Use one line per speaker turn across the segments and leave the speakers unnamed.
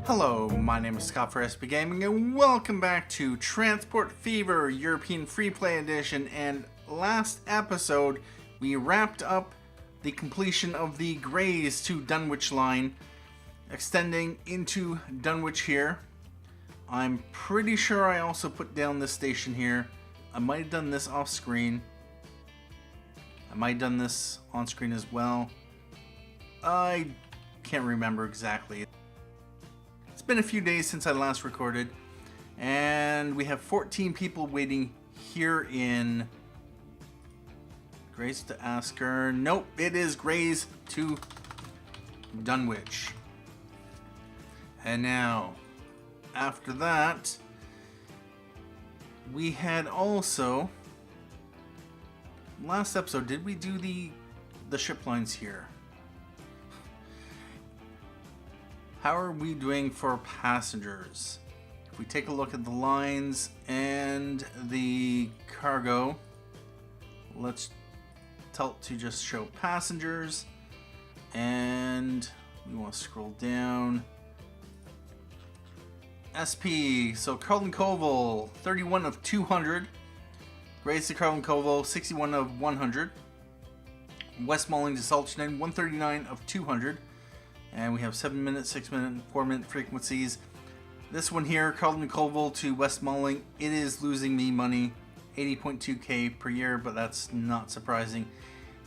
Hello, my name is Scott for SB Gaming, and welcome back to Transport Fever European Freeplay Edition. And last episode, we wrapped up the completion of the Grays to Dunwich line, extending into Dunwich here. I'm pretty sure I also put down this station here. I might have done this off screen. I might have done this on screen as well. I can't remember exactly. It's been a few days since I last recorded, and we have 14 people waiting here in Grays to Asker. Nope, it is Grays to Dunwich. And now, after that, we had also, last episode, did we do the ship lines here? How are we doing for passengers? If we take a look at the lines and the cargo, let's tell it to just show passengers, and we want to scroll down. SP, so Carlton Koval, 31 of 200. Grays to Carlton Koval, 61 of 100. Westmalling to Salchton, 139 of 200. And we have 7 minute, 6 minute, and 4 minute frequencies. This one here, Carlton Koval to Westmalling, it is losing me money, 80.2k per year, but that's not surprising.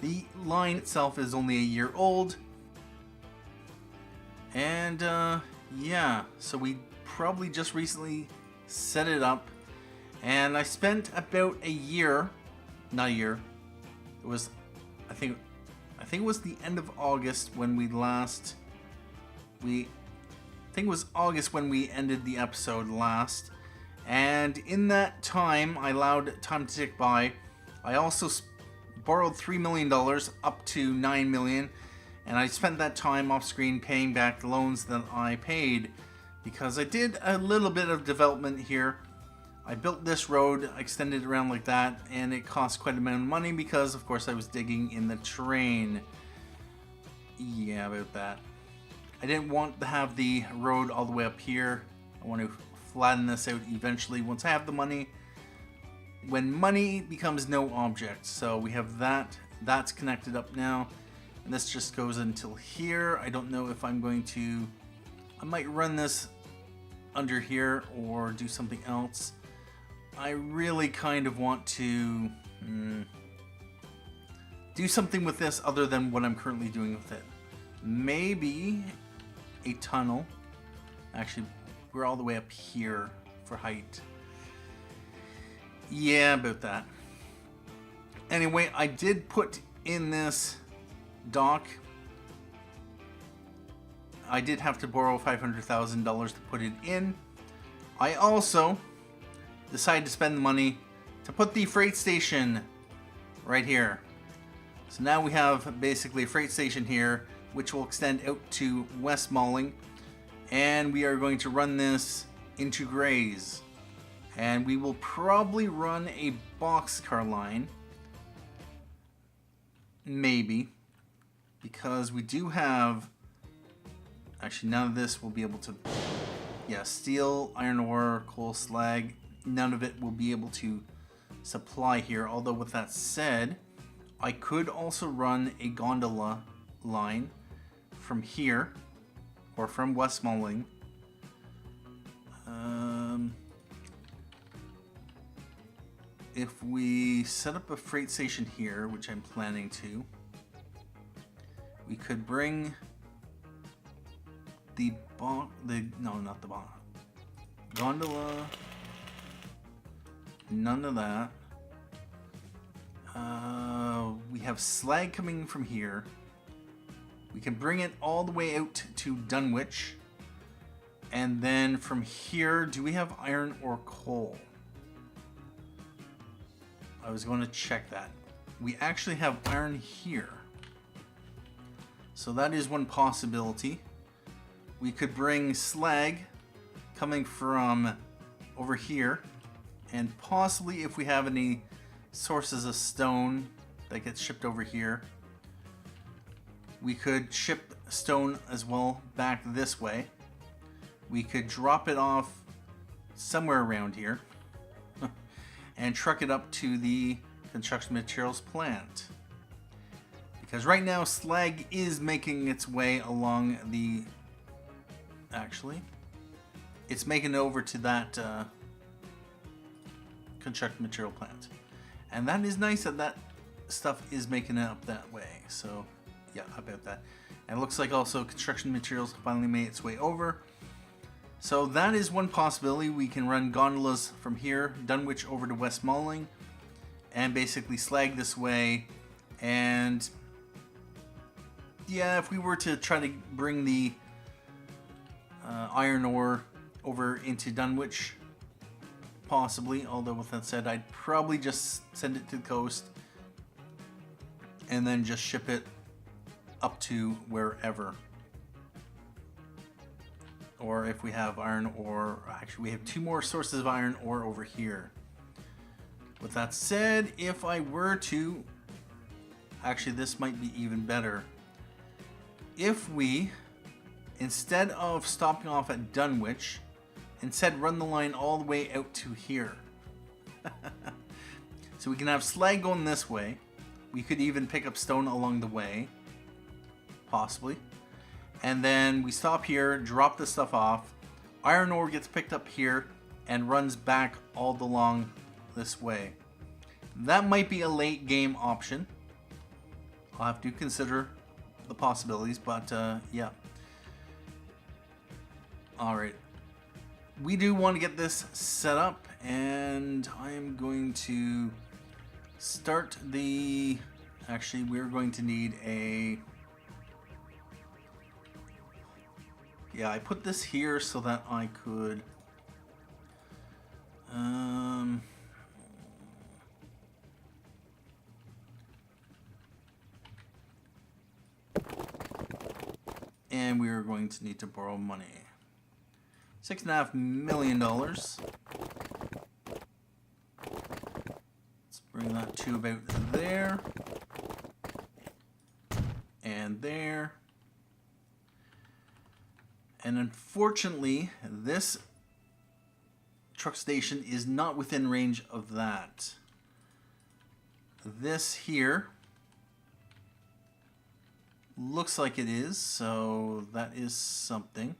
The line itself is only a year old. And yeah, so we probably just recently set it up. And I spent about a year, not a year, it was, I think it was the end of August when we last... I think it was August when we ended the episode last, and in that time I allowed time to tick by. I also borrowed $3 million up to $9 million, and I spent that time off screen paying back the loans that I paid, because I did a little bit of development here. I built this road, extended it around like that, and it cost quite a amount of money because of course I was digging in the terrain. Yeah, about that. I didn't want to have the road all the way up here. I want to flatten this out eventually once I have the money. When money becomes no object. So we have that. That's connected up now. And this just goes until here. I don't know if I'm going to... I might run this under here or do something else. I really kind of want to do something with this other than what I'm currently doing with it. Maybe a tunnel. Actually, we're all the way up here for height. Yeah, about that. Anyway, I did put in this dock. I did have to borrow $500,000 to put it in. I also decided to spend the money to put the freight station right here. So now we have basically a freight station here, which will extend out to Westmalling, and we are going to run this into Grays, and we will probably run a boxcar line, maybe, because we do have, actually none of this will be able to, yeah, steel, iron ore, coal, slag, none of it will be able to supply here. Although with that said, I could also run a gondola line from here, or from Westmalling. If we set up a freight station here, which I'm planning to, we could bring the gondola, none of that. We have slag coming from here. We can bring it all the way out to Dunwich. And then from here, do we have iron or coal? I was going to check that. We actually have iron here. So that is one possibility. We could bring slag coming from over here. And possibly if we have any sources of stone that gets shipped over here, we could ship stone as well back this way. we could drop it off somewhere around here and truck it up to the construction materials plant. Because right now slag is making its way along the... Actually, it's making it over to that construction material plant. And that is nice that that stuff is making it up that way. So yeah, about that. And it looks like also construction materials finally made its way over. So that is one possibility. We can run gondolas from here, Dunwich over to West Malling, and basically slag this way. And yeah, if we were to try to bring the iron ore over into Dunwich, possibly, although with that said, I'd probably just send it to the coast and then just ship it up to wherever. Or if we have iron ore, actually we have 2 more sources of iron ore over here. With that said, if I were to, actually this might be even better. If we, instead of stopping off at Dunwich, instead run the line all the way out to here. So we can have slag going this way. We could even pick up stone along the way, possibly. And then we stop here, drop the stuff off. Iron ore gets picked up here and runs back all along this way. That might be a late game option. I'll have to consider the possibilities, but yeah. Alright. We do want to get this set up, and I am going to start the... Actually, we're going to need a... Yeah, I put this here so that I could... And we are going to need to borrow money. $6.5 million. Let's bring that to about there. And there. And unfortunately, this truck station is not within range of that. This here looks like it is, so that is something.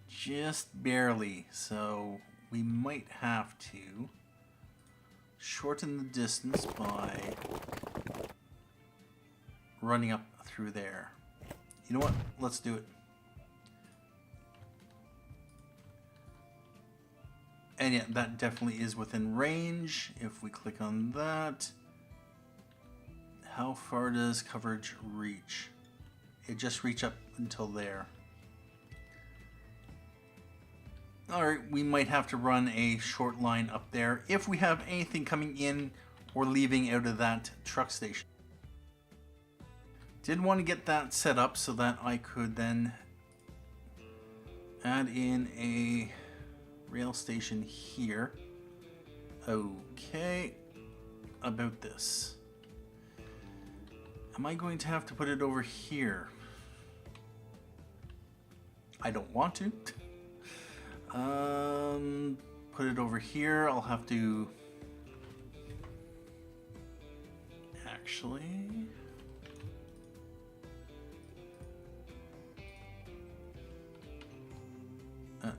Just barely, so we might have to shorten the distance by running up through there. You know what? Let's do it. And yeah, that definitely is within range. If we click on that, how far does coverage reach? It just reach up until there. Alright, we might have to run a short line up there if we have anything coming in or leaving out of that truck station. Did want to get that set up so that I could then add in a rail station here. Okay, about this. Am I going to have to put it over here? I don't want to. Put it over here. I'll have to actually. No.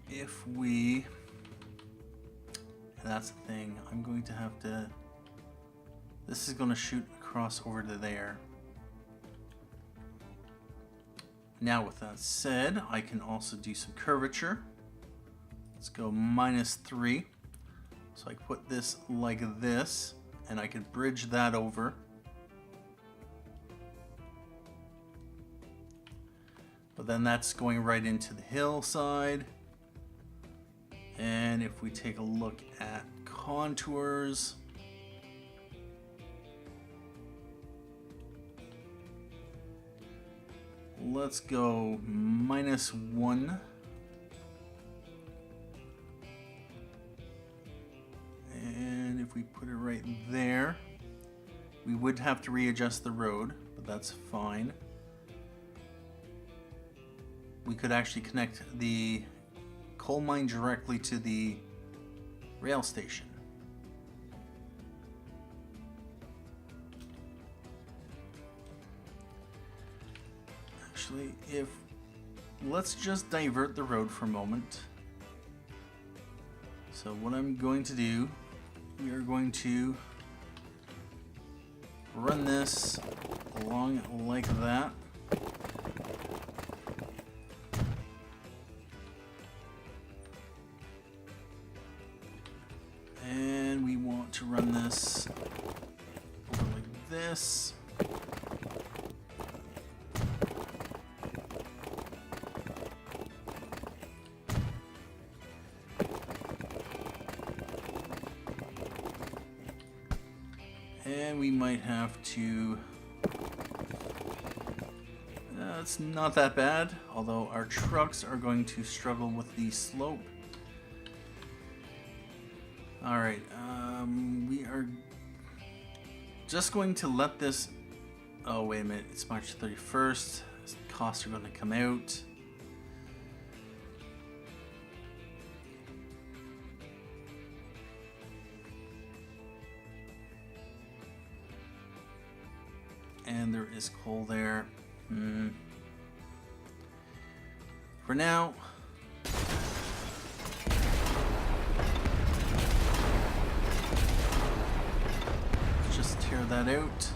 If we, that's the thing, I'm going to have to, this is going to shoot across over to there. Now with that said, I can also do some curvature. Let's go -3. So I put this like this, and I could bridge that over. But then that's going right into the hillside. And if we take a look at contours, let's go -1. And if we put it right there, we would have to readjust the road, but that's fine. We could actually connect the coal mine directly to the rail station. Actually, let's just divert the road for a moment. So what I'm going to do, we are going to run this along like that. And we want to run this over like this. And we might have to, it's not that bad, although our trucks are going to struggle with the slope. Alright, we are just going to let this, oh wait a minute, it's March 31st, costs are going to come out. And there is coal there. For now, let's just tear that out.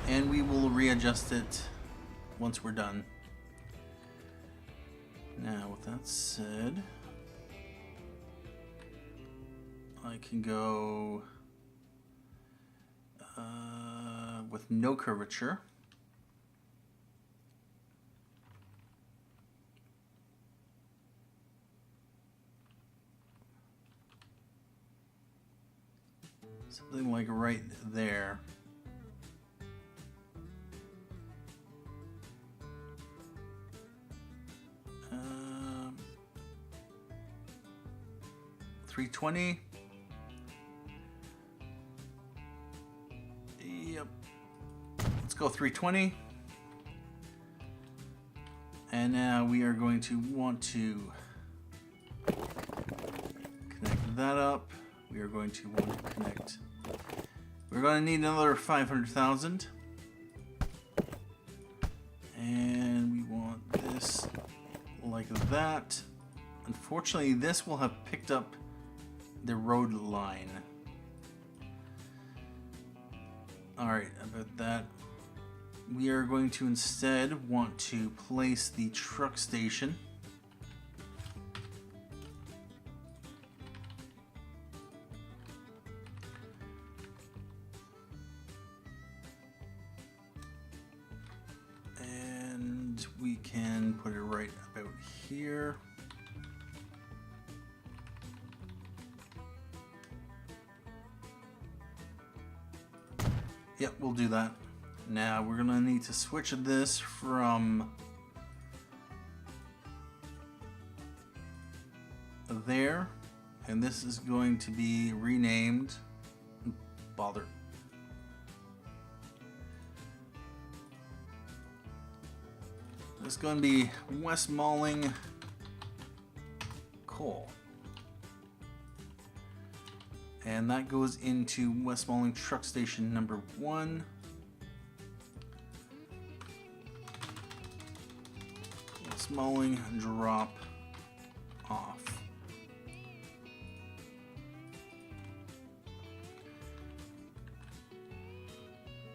And we will readjust it once we're done. Now, with that said, I can go with no curvature. Something like right there. Um, 320. Yep. Let's go 320. And now we are going to want to connect that up. We are going to want to connect. We're going to need another 500,000. And we want this like that. Unfortunately, this will have picked up the road line. Alright, about that. We are going to instead want to place the truck station and we can put it right about here. Yep, we'll do that. Now we're gonna need to switch this from there, and this is going to be renamed. Bother. It's going to be West Malling Coal. And that goes into West Malling Truck Station number 1. West Malling drop off.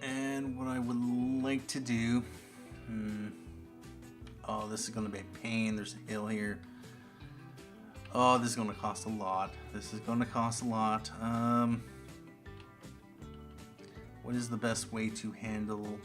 And what I would like to do, oh, this is going to be a pain. There's a hill here. Oh, this is going to cost a lot. This is going to cost a lot. What is the best way to handle?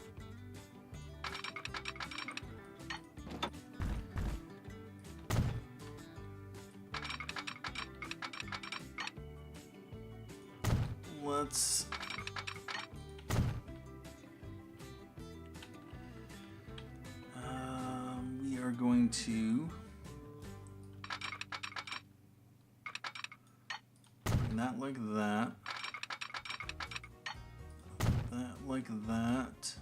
to bring that like that. That like that.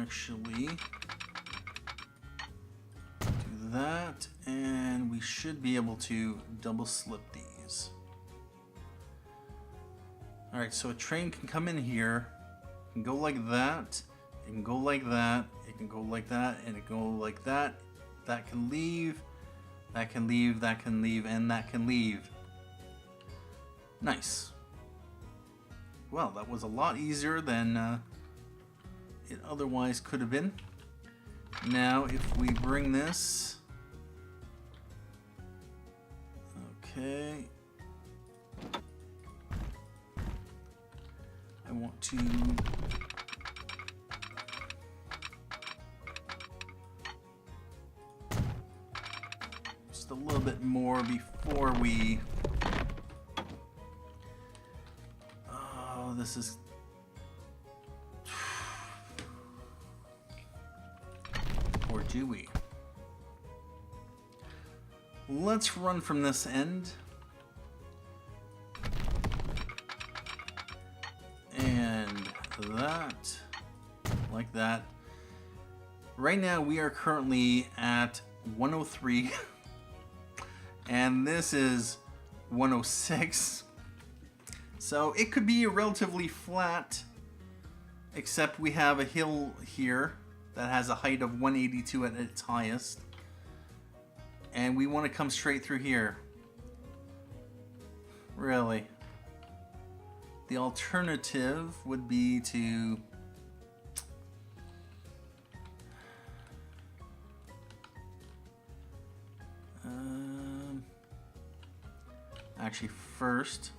Actually do that, and we should be able to double slip these. All right, so a train can come in here, it can go like that, it can go like that, it can go like that, and it can go like that. That can leave, that can leave, that can leave, and that can leave. Nice. Well, that was a lot easier than it otherwise could have been. Now, if we bring this, okay, I want to just a little bit more before we, oh, this is, or do we? Let's run from this end. And that, like that. Right now we are currently at 103 and this is 106. So it could be relatively flat, except we have a hill here that has a height of 182 at its highest. And we want to come straight through here. Really. The alternative would be to actually first,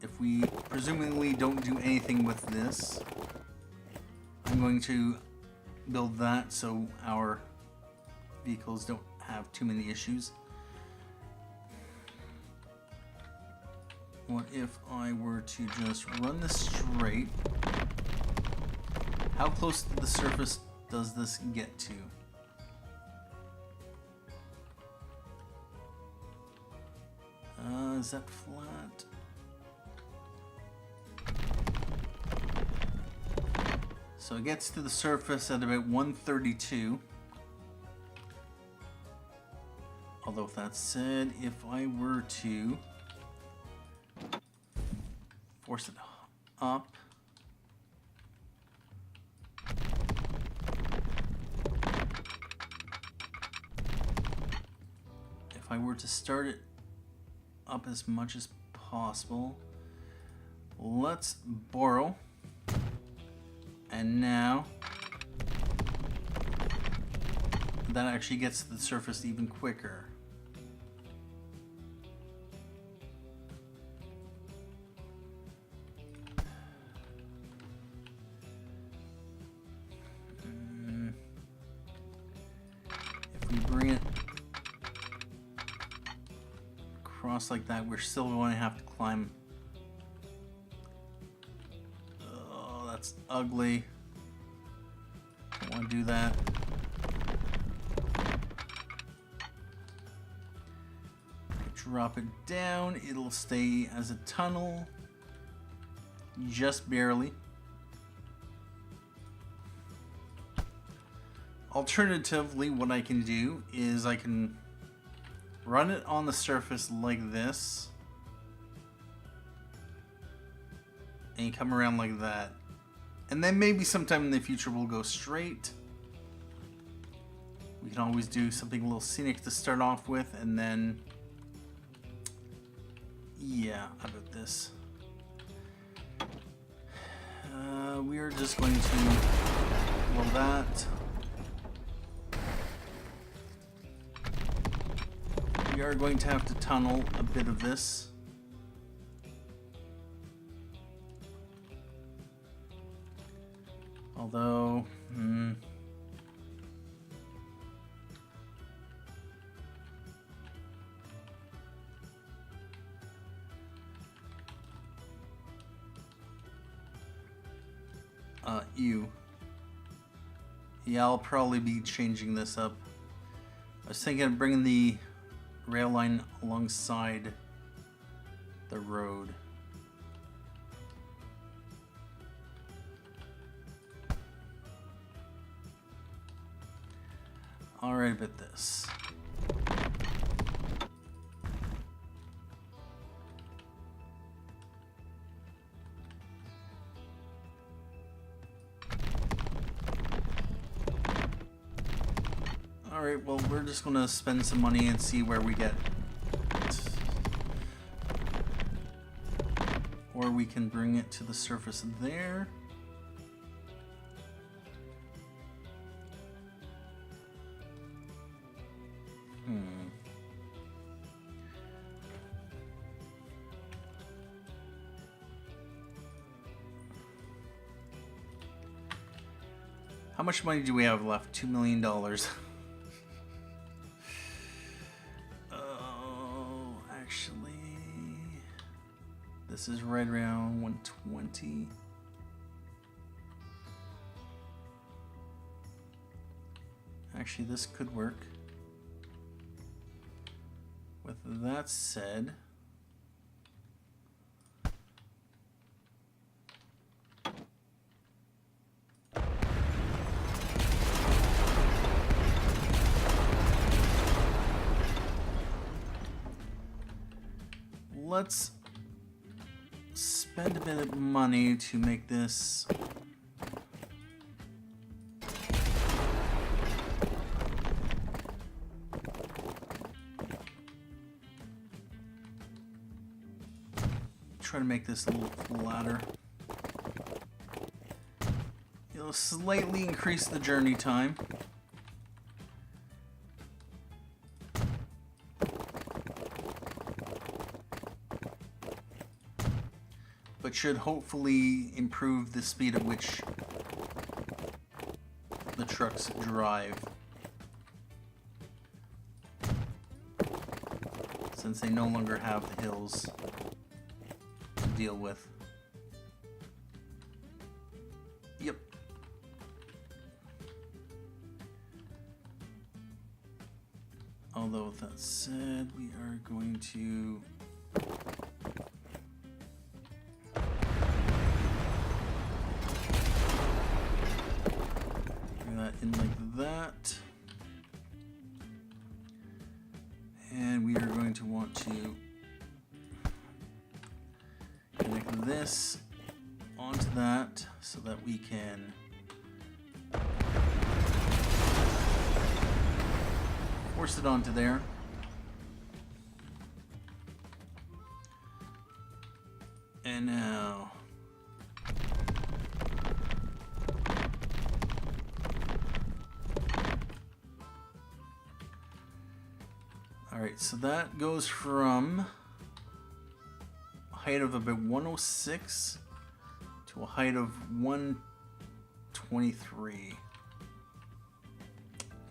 if we presumably don't do anything with this, I'm going to build that so our vehicles don't have too many issues. What if I were to just run this straight? How close to the surface does this get to? Is that flat? So it gets to the surface at about 132. Although with that said, if I were to force it up, if I were to start it up as much as possible, let's borrow, and now that actually gets to the surface even quicker. If we bring it across like that, we're still going to have to climb. Oh, that's ugly. Don't want to do that. Drop it down, it'll stay as a tunnel, just barely. Alternatively, what I can do is I can run it on the surface like this, and come around like that. And then maybe sometime in the future we'll go straight. We can always do something a little scenic to start off with, and then yeah, how about this? We are just going to roll that. We are going to have to tunnel a bit of this. Although, you. Yeah, I'll probably be changing this up. I was thinking of bringing the rail line alongside the road. Alright about this. Alright, well, we're just gonna spend some money and see where we get. Or we can bring it to the surface there. How much money do we have left? $2 million. Oh, actually, this is right around 120. Actually, this could work. With that said, let's spend a bit of money to make this try to make this a little flatter. It'll slightly increase the journey time. But should hopefully improve the speed at which the trucks drive, since they no longer have the hills to deal with. Yep. Although with that said, we are going to in like that, and we are going to want to connect this onto that so that we can force it onto there. And now alright, so that goes from a height of about 106 to a height of 123.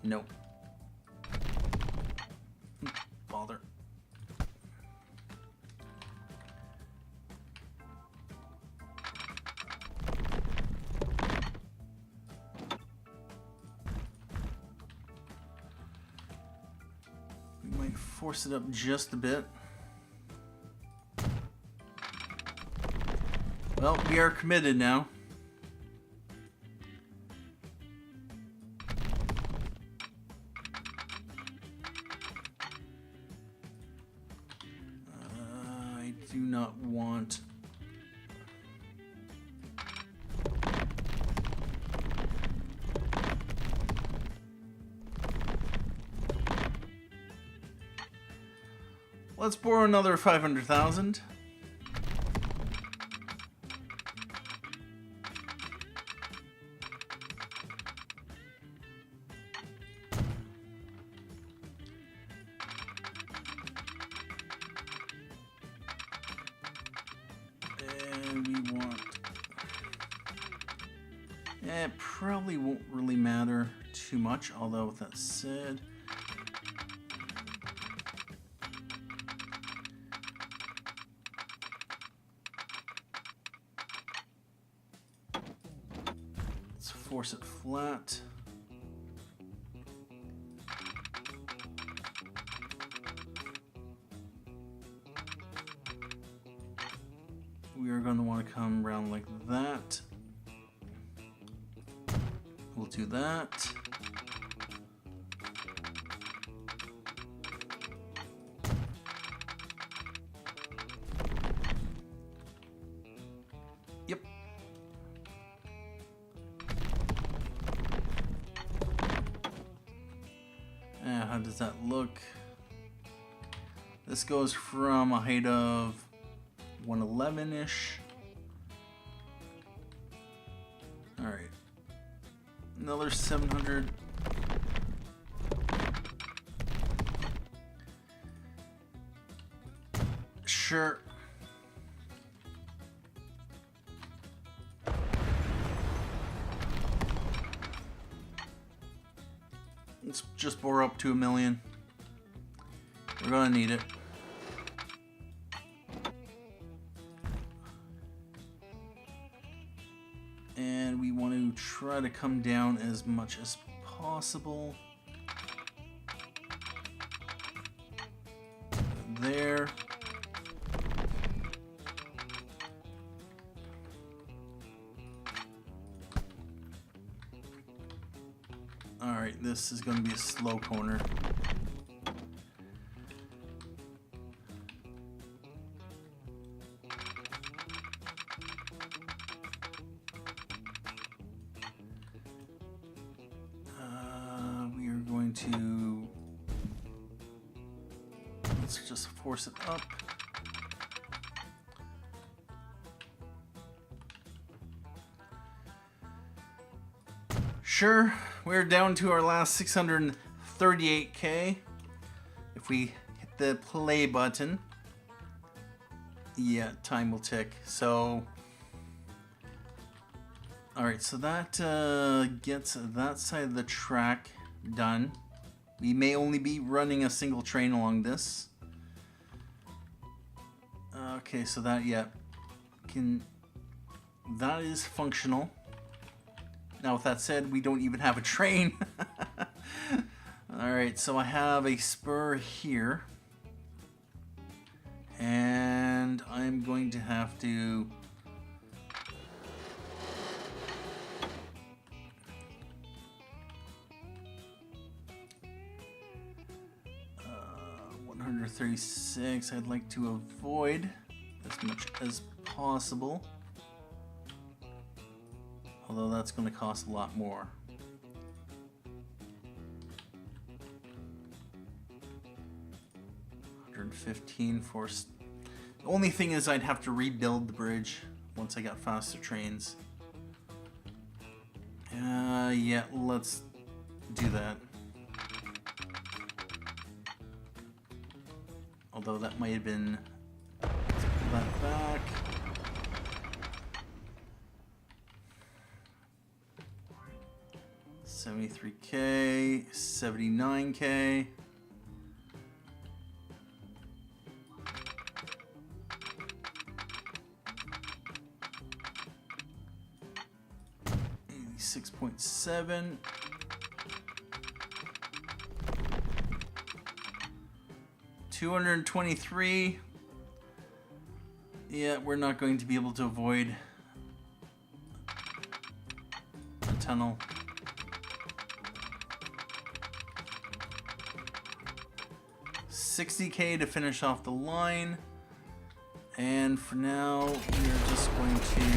Nope. Bother. Force it up just a bit. Well, we are committed now. I do not want let's borrow another 500,000. And we want, It probably won't really matter too much, although with that said, let's force it flat. We are going to want to come around like that. We'll do that. Yep. How does that look? This goes from a height of 111-ish. All right. Another 700. Sure. Let's just bore up to 1 million. We're gonna need it. And we want to try to come down as much as possible. There. Alright, this is going to be a slow corner. Let's just force it up. Sure, we're down to our last 638k. If we hit the play button, yeah, time will tick. So, all right, so that gets that side of the track done. We may only be running a single train along this. Okay, so that, yeah, that is functional. Now, with that said, we don't even have a train. Alright, so I have a spur here. And I'm going to have to... Uh, 136, I'd like to avoid as much as possible. Although that's going to cost a lot more. $115 for... The only thing is I'd have to rebuild the bridge once I got faster trains. Yeah, let's do that. Although that might have been... Let's pull that back. $73K, $79K. $86.7. $223. Yeah, we're not going to be able to avoid a tunnel. $60K to finish off the line, and for now we are just going to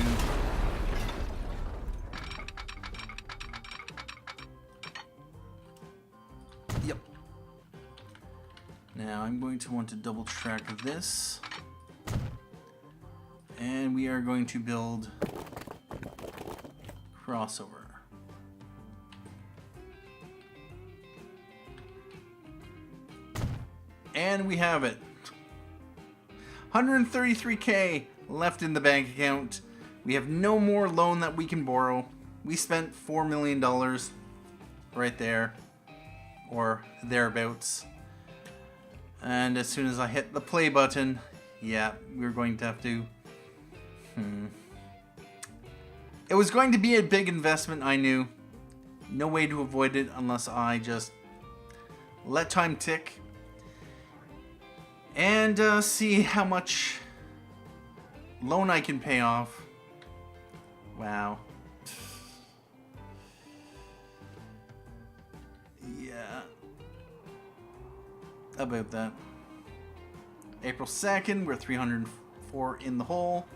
now I'm going to want to double track this, and we are going to build crossover. And we have it. 133K left in the bank account. We have no more loan that we can borrow. we spent $4 million right there, or thereabouts. And as soon as I hit the play button, yeah, we're going to have to... It was going to be a big investment, I knew. No way to avoid it unless I just let time tick and see how much loan I can pay off. Wow. Yeah. About that. April 2nd, we're 304 in the hole.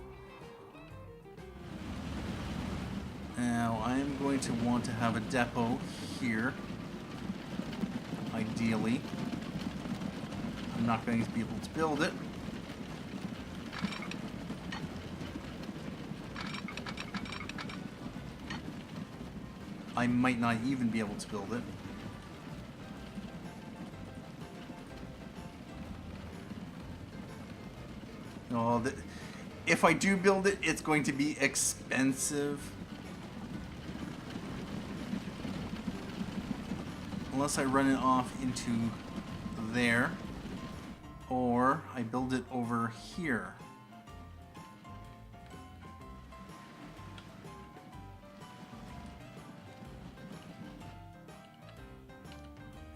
Now, I am going to want to have a depot here. Ideally. I'm not going to be able to build it. I might not even be able to build it. Oh, if I do build it, it's going to be expensive. Unless I run it off into there. Or I build it over here.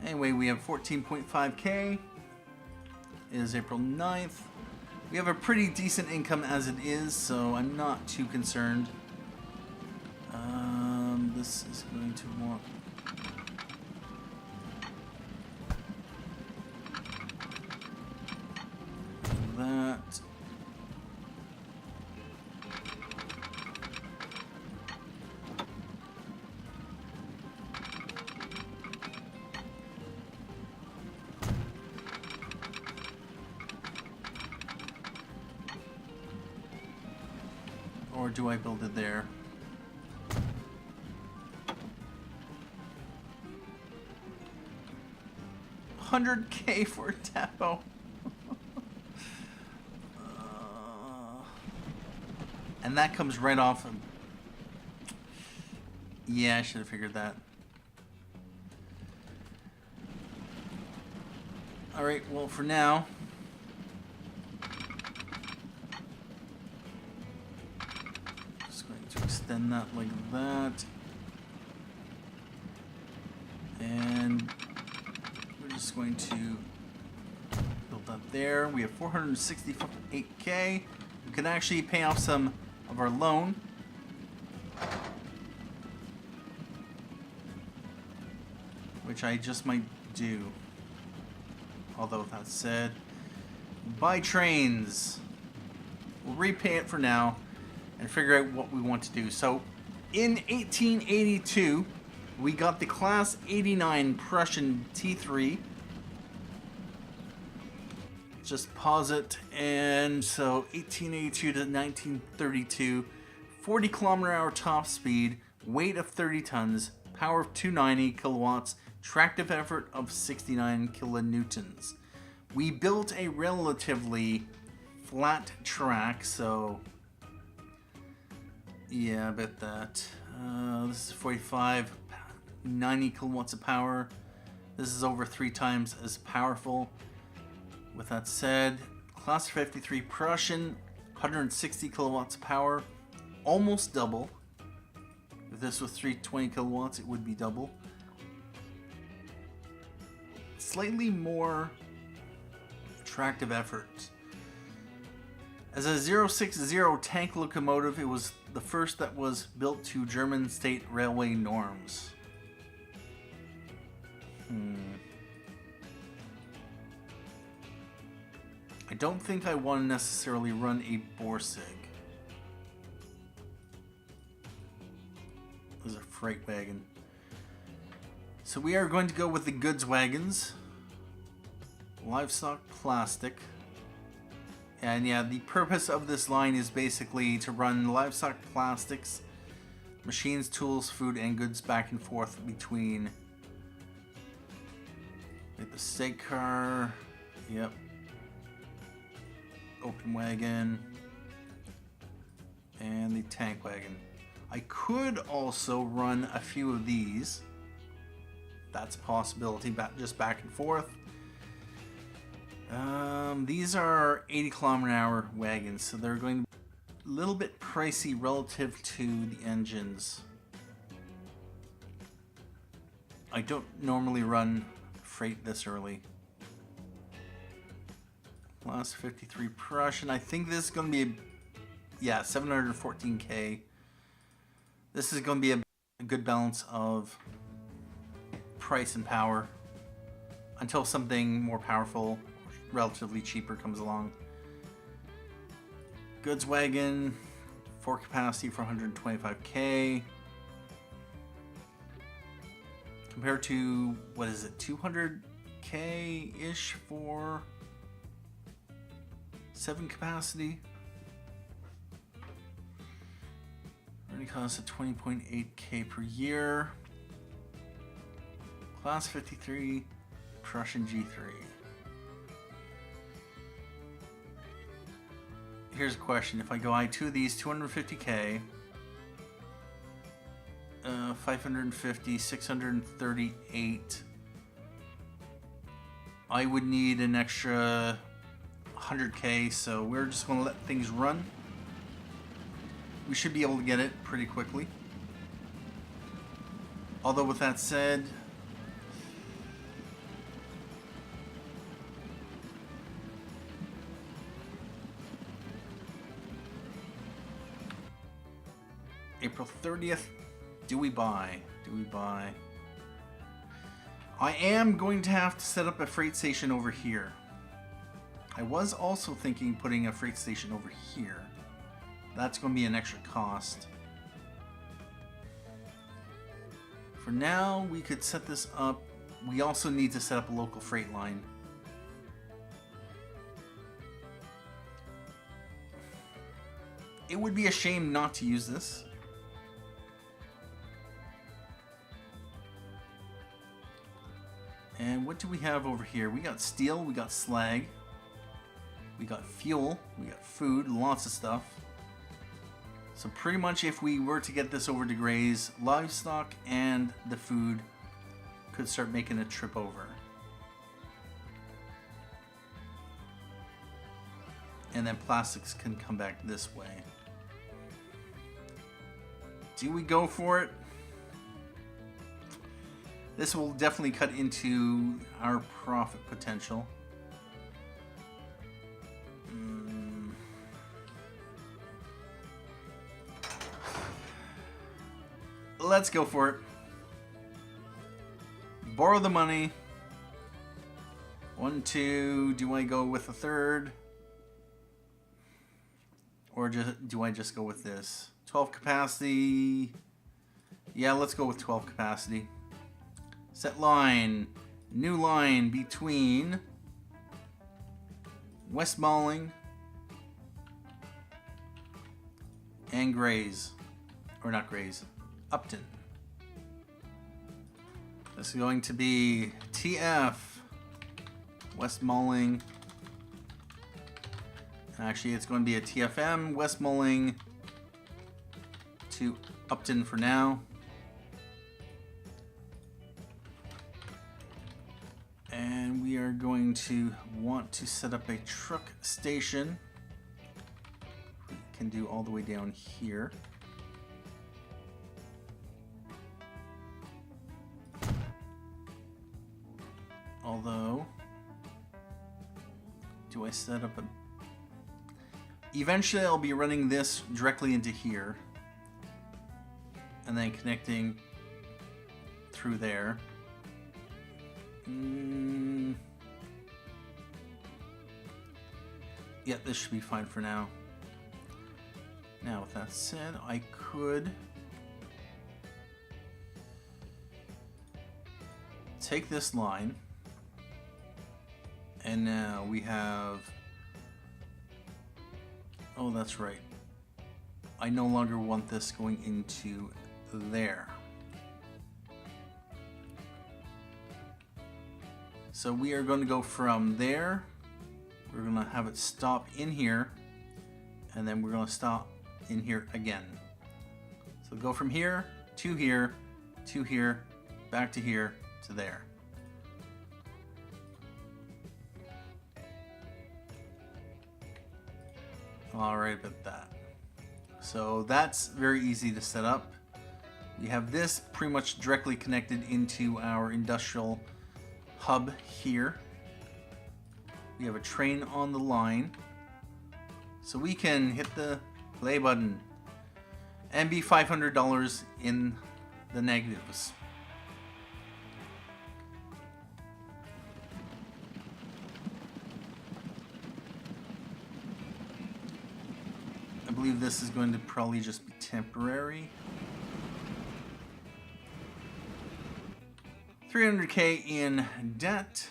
Anyway, we have 14.5K. It is April 9th. We have a pretty decent income as it is, so I'm not too concerned. This is going to want... that. Or do I build it there? $100K for a depot. And that comes right off of... Yeah, I should have figured that. Alright, well for now... just going to extend that like that. And we're just going to build that there. We have 468K. We can actually pay off some of our loan. Which I just might do. Although with that said, buy trains. We'll repay it for now and figure out what we want to do. So in 1882, we got the Class 89 Prussian T3. Just pause it, and so 1882 to 1932, 40 km/h top speed, weight of 30 tons, power of 290 kilowatts, tractive effort of 69 kilonewtons. We built a relatively flat track, so yeah, about that. This is 45, 90 kilowatts of power. This is over 3 times as powerful. With that said, Class 53 Prussian, 160 kilowatts of power, almost double. If this was 320 kilowatts, it would be double. Slightly more tractive effort. As a 060 tank locomotive, it was the first that was built to German state railway norms. I don't think I want to necessarily run a Borsig. There's a freight wagon. So we are going to go with the goods wagons. Livestock plastic. And yeah, the purpose of this line is basically to run livestock plastics, machines, tools, food, and goods back and forth between like the stake car. Yep. Open wagon and the tank wagon. I could also run a few of these. That's a possibility, just back and forth. These are 80-kilometer-an-hour wagons, so they're going to be a little bit pricey relative to the engines. I don't normally run freight this early. Plus 53 Prussian. I think this is going to be, yeah, 714K. This is going to be a good balance of price and power until something more powerful, relatively cheaper comes along. Goods wagon, 4 capacity for 125K. Compared to, what is it, 200K-ish for 7 capacity. Running costs at 20.8K per year. Class 53, Prussian G3. Here's a question. If I go I2 of these, 250K, 550, 638, I would need an extra 100K, so we're just going to let things run. We should be able to get it pretty quickly. Although with that said, April 30th, do we buy? Do we buy? I am going to have to set up a freight station over here. I was also thinking putting a freight station over here. That's going to be an extra cost. For now, we could set this up. We also need to set up a local freight line. It would be a shame not to use this. And what do we have over here? We got steel, we got slag, we got fuel, we got food, lots of stuff. So pretty much if we were to get this over to graze, livestock and the food could start making a trip over. And then plastics can come back this way. Do we go for it? This will definitely cut into our profit potential. Let's go for it. Borrow the money. 1, 2. Do I go with a third? Or do I just go with this? 12 capacity. Yeah, let's go with 12 capacity. Set line. New line between Westmalling and Grays. Or not Grays. Upton. This is going to be TF Westmalling. Actually, it's going to be a TFM Westmalling to Upton for now. And we are going to want to set up a truck station. We can do all the way down here. Although, do I set up a... Eventually I'll be running this directly into here. And then connecting through there. Yeah, this should be fine for now. Now, with that said, I could take this line, and now we have... Oh, that's right. I no longer want this going into there. So we are going to go from there. We're going to have it stop in here. And then we're going to stop in here again. So go from here, to here, to here, back to here, to there. Alright about that. So that's very easy to set up. We have this pretty much directly connected into our industrial hub here. We have a train on the line. So we can hit the play button and be $500 in the negatives. I believe this is going to probably just be temporary. 300K in debt.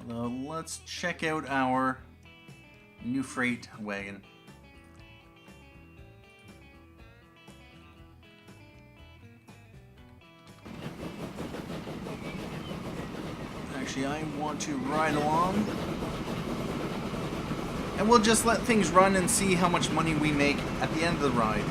Although, let's check out our new freight wagon. Actually, I want to ride along. And we'll just let things run and see how much money we make at the end of the ride.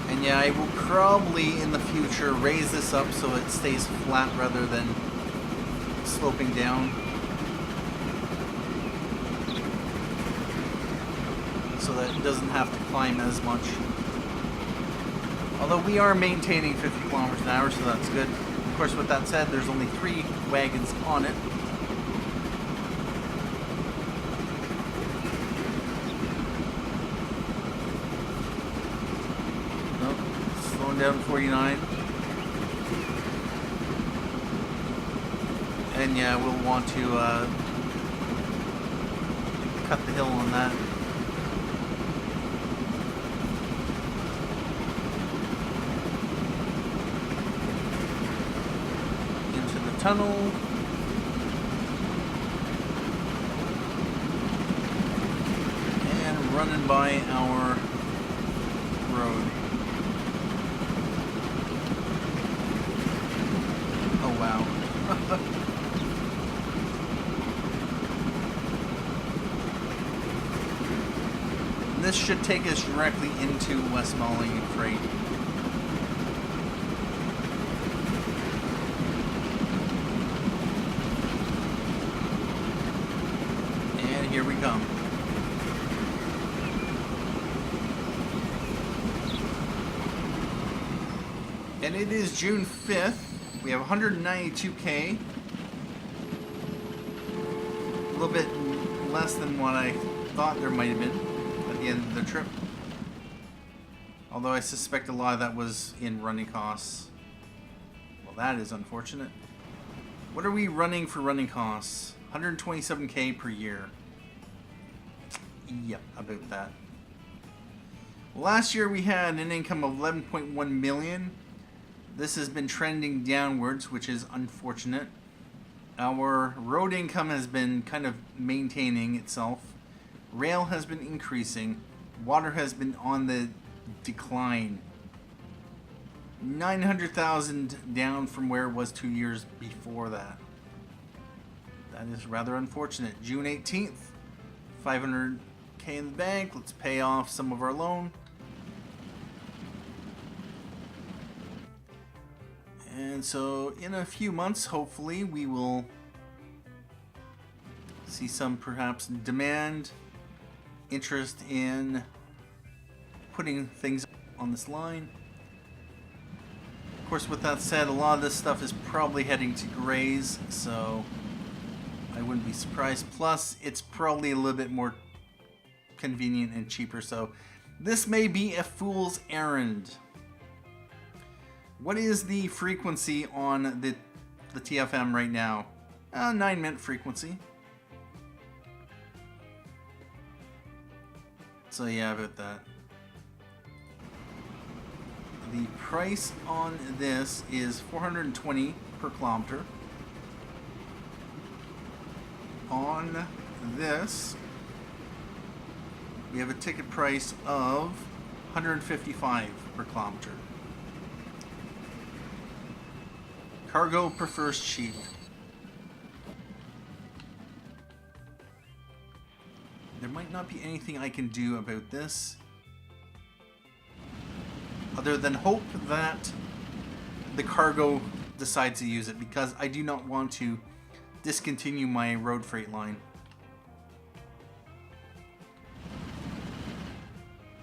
And yeah, I will probably in the future raise this up so it stays flat rather than sloping down. So that it doesn't have to climb as much. Although we are maintaining 50 kilometers an hour, so that's good. Of course, with that said, there's only 3 wagons on it. Oh, slowing down to 49. And yeah, we'll want to cut the hill on that. Tunnel. And running by our road. Oh wow. This should take us directly into Westmoreland Freight. Here we come. And it is June 5th. We have 192K. A little bit less than what I thought there might have been at the end of the trip. Although I suspect a lot of that was in running costs. Well, that is unfortunate. What are we running for running costs? 127K per year. Yep, about that. Last year we had an income of 11.1 million. This has been trending downwards, which is unfortunate. Our road income has been kind of maintaining itself. Rail has been increasing. Water has been on the decline. 900,000 down from where it was 2 years before that. That is rather unfortunate. June 18th, 500K in the bank. Let's pay off some of our loan. And so in a few months, hopefully, we will see some perhaps demand, interest in putting things on this line. Of course, with that said, a lot of this stuff is probably heading to grays, so I wouldn't be surprised. Plus, it's probably a little bit more convenient and cheaper, so this may be a fool's errand. What is the frequency on the TFM right now? 9-minute frequency. So yeah, about that. The price on this is $420 per kilometer. On this, we have a ticket price of 155 per kilometer. Cargo prefers cheap. There might not be anything I can do about this other than hope that the cargo decides to use it, because I do not want to discontinue my road freight line.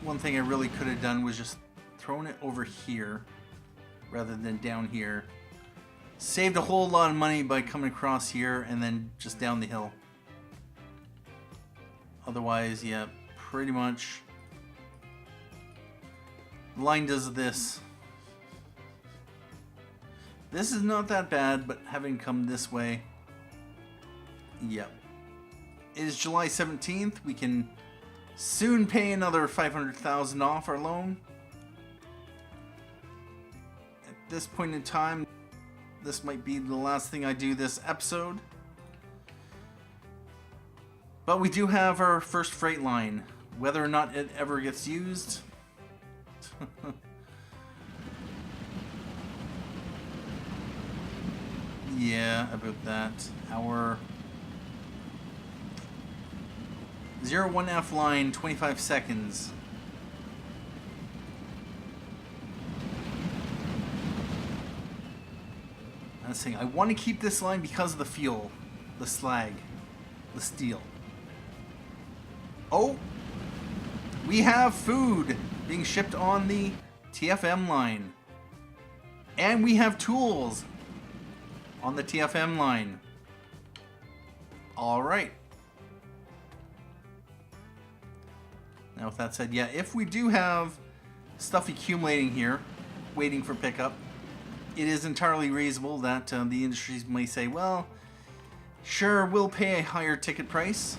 One thing I really could have done was just thrown it over here rather than down here. Saved a whole lot of money by coming across here and then just down the hill. Otherwise, yeah, pretty much the line does this. This is not that bad, but having come this way, yep. It is July 17th. We can soon pay another $500,000 off our loan. At this point in time, this might be the last thing I do this episode. But we do have our first freight line. Whether or not it ever gets used. Yeah, about that. Our 01F line, 25 seconds. I was saying, I want to keep this line because of the fuel, the slag, the steel. Oh, we have food being shipped on the TFM line. And we have tools on the TFM line. All right. Now with that said, yeah, if we do have stuff accumulating here, waiting for pickup, it is entirely reasonable that the industries may say, well, sure, we'll pay a higher ticket price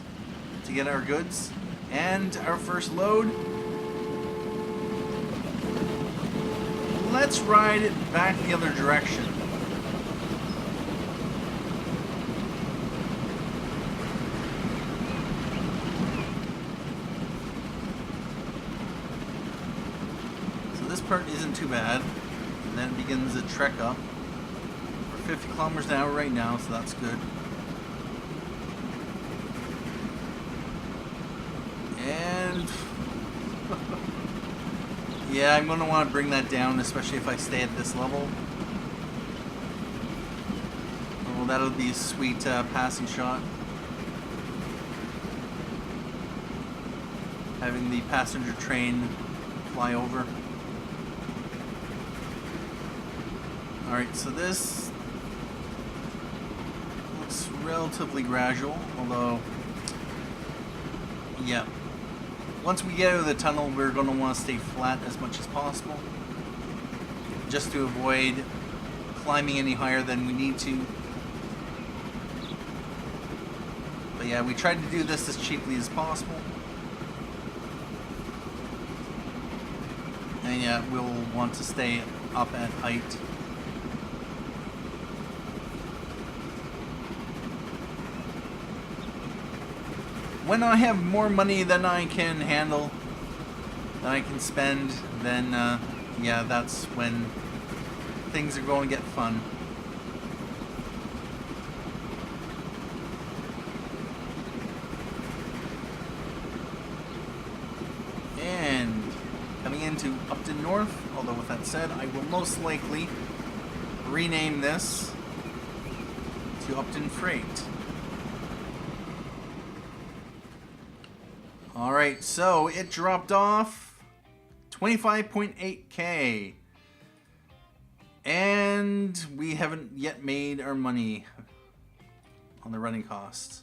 to get our goods. And our first load, let's ride it back the other direction. So this part isn't too bad. And then it begins a trek up. We're 50 kilometers an hour right now, so that's good. And yeah, I'm going to want to bring that down, especially if I stay at this level. Oh, that'll be a sweet passing shot. Having the passenger train fly over. Alright, so this looks relatively gradual, although, yeah. Once we get out of the tunnel, we're going to want to stay flat as much as possible, just to avoid climbing any higher than we need to. But yeah, we tried to do this as cheaply as possible. And yeah, we'll want to stay up at height. When I have more money than I can handle, than I can spend, then yeah, that's when things are going to get fun. And coming into Upton North, although with that said, I will most likely rename this to Upton Freight. Alright, so it dropped off 25.8K. And we haven't yet made our money on the running costs.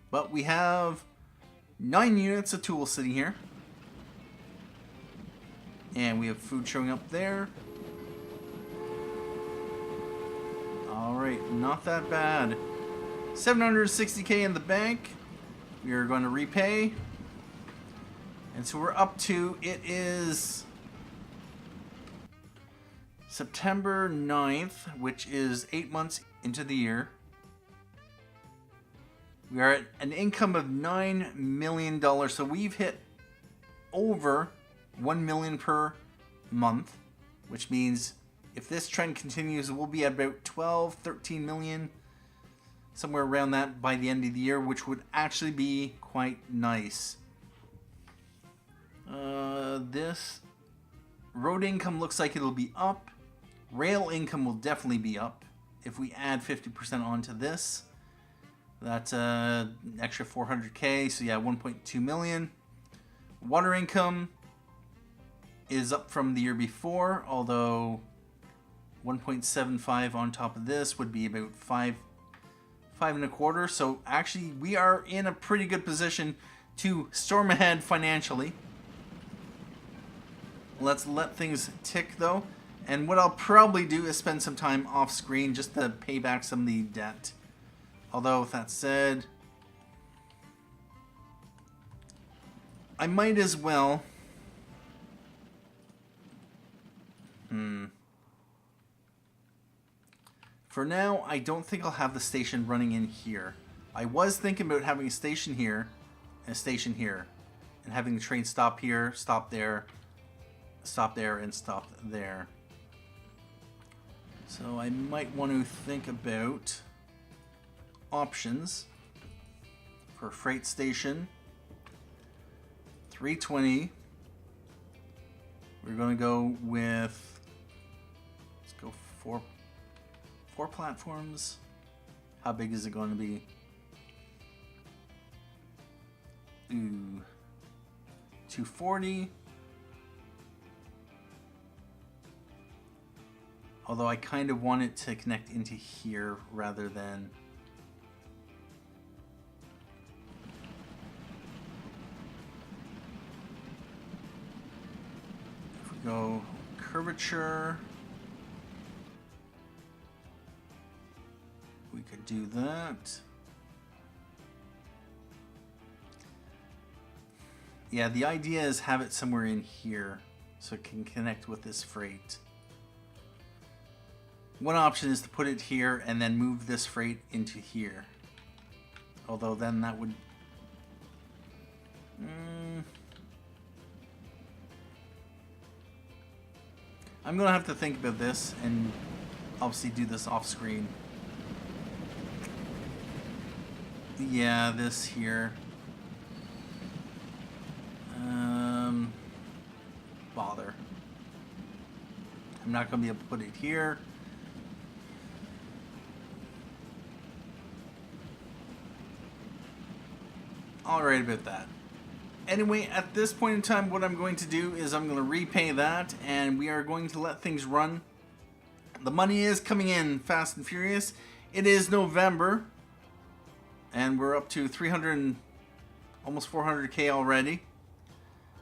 But we have 9 units of tools sitting here. And we have food showing up there. Alright, not that bad. 760K in the bank. We are going to repay. And so we're up to, it is September 9th, which is 8 months into the year. We are at an income of $9 million. So we've hit over 1 million per month, which means if this trend continues, we'll be at about 12, 13 million, somewhere around that by the end of the year, which would actually be quite nice. This road income looks like it'll be up. Rail income will definitely be up. If we add 50% onto this, that's an extra 400k, so yeah, 1.2 million. Water income is up from the year before, although 1.75 on top of this would be about 5.25. So actually, we are in a pretty good position to storm ahead financially. Let's let things tick though. And what I'll probably do is spend some time off screen just to pay back some of the debt. Although with that said, I might as well. For now, I don't think I'll have the station running in here. I was thinking about having a station here, and a station here, and having the train stop here, stop there, and stop there. So I might want to think about options for a freight station. 320. We're going to go with, let's go four platforms. How big is it going to be? Ooh, 240. Although I kind of want it to connect into here rather than... If we go curvature, we could do that. Yeah, the idea is have it somewhere in here so it can connect with this freight. One option is to put it here and then move this freight into here. Although then that would... I'm going to have to think about this and obviously do this off screen. Yeah, this here. Bother. I'm not going to be able to put it here. Alright about that. Anyway, at this point in time, what I'm going to do is I'm going to repay that, and we are going to let things run. The money is coming in fast and furious. It is November, and we're up to 300, almost 400k already.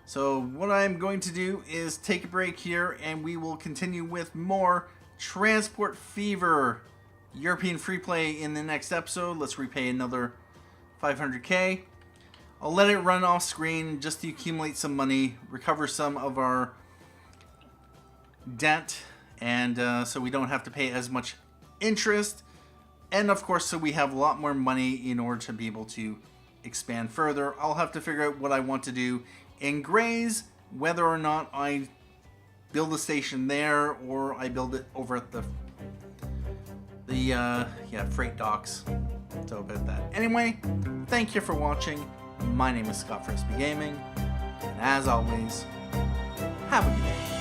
So what I'm going to do is take a break here, and we will continue with more Transport Fever European Freeplay in the next episode. Let's repay another 500k. I'll let it run off screen just to accumulate some money, recover some of our debt, and so we don't have to pay as much interest, and of course so we have a lot more money in order to be able to expand further. I'll have to figure out what I want to do in Grays, whether or not I build a station there or I build it over at the freight docks. So about that. Anyway, thank you for watching. My name is Scott Frisbee Gaming, and as always, have a good day.